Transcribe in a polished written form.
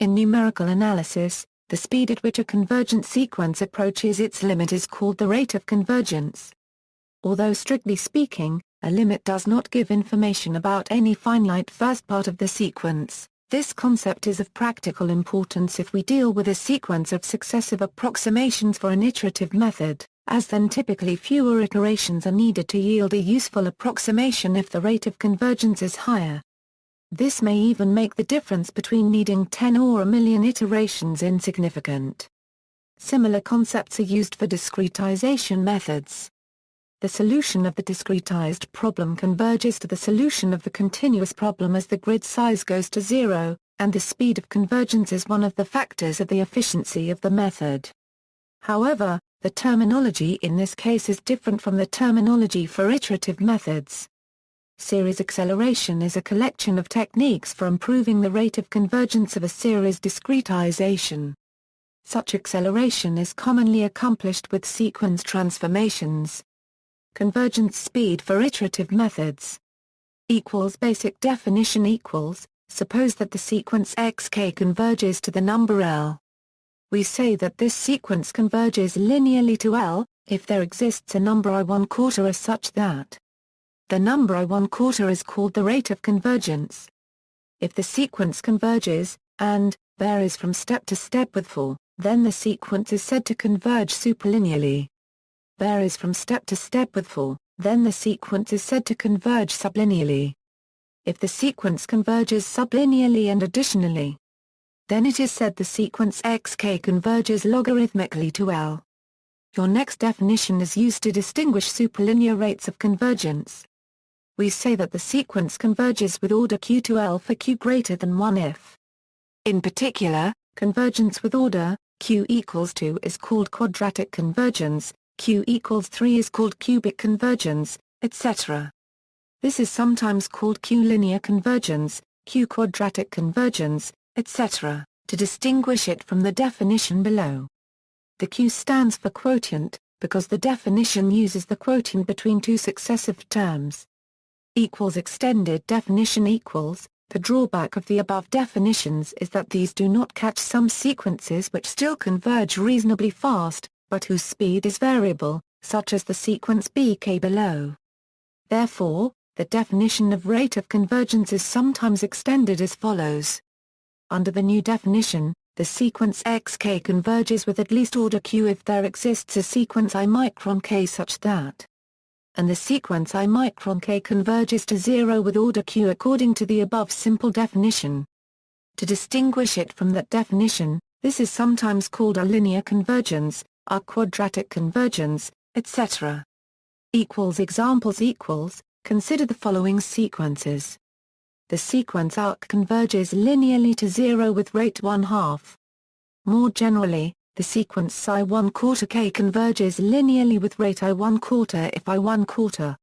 In numerical analysis, the speed at which a convergent sequence approaches its limit is called the rate of convergence. Although strictly speaking, a limit does not give information about any finite first part of the sequence, this concept is of practical importance if we deal with a sequence of successive approximations for an iterative method, as then typically fewer iterations are needed to yield a useful approximation if the rate of convergence is higher. This may even make the difference between needing 10 or a million iterations insignificant. Similar concepts are used for discretization methods. The solution of the discretized problem converges to the solution of the continuous problem as the grid size goes to zero, and the speed of convergence is one of the factors of the efficiency of the method. However, the terminology in this case is different from the terminology for iterative methods. Series acceleration is a collection of techniques for improving the rate of convergence of a series discretization. Such acceleration is commonly accomplished with sequence transformations. Convergence speed for iterative methods. Basic definition equals, suppose that the sequence xk converges to the number L. We say that this sequence converges linearly to L, if there exists a number I1/4 as such that the number I1/4 is called the rate of convergence. If the sequence converges, and varies from step to step with for, then the sequence is said to converge superlinearly. Varies from step to step with for, then the sequence is said to converge sublinearly. If the sequence converges sublinearly and additionally, then it is said the sequence xk converges logarithmically to L. Your next definition is used to distinguish superlinear rates of convergence. We say that the sequence converges with order q to L for q greater than 1 if. In particular, convergence with order q equals 2 is called quadratic convergence, q equals 3 is called cubic convergence, etc. This is sometimes called q-linear convergence, q-quadratic convergence, etc., to distinguish it from the definition below. The q stands for quotient, because the definition uses the quotient between two successive terms. Extended definition equals, the drawback of the above definitions is that these do not catch some sequences which still converge reasonably fast, but whose speed is variable, such as the sequence bk below. Therefore, the definition of rate of convergence is sometimes extended as follows. Under the new definition, the sequence xk converges with at least order q if there exists a sequence I-k such that, and the sequence I-k converges to 0 with order q according to the above simple definition. To distinguish it from that definition, this is sometimes called a linear convergence, a quadratic convergence, etc. Examples consider the following sequences. The sequence arc converges linearly to 0 with rate 1/2. More generally, the sequence psi 1/4 k converges linearly with rate I1/4 if I1/4,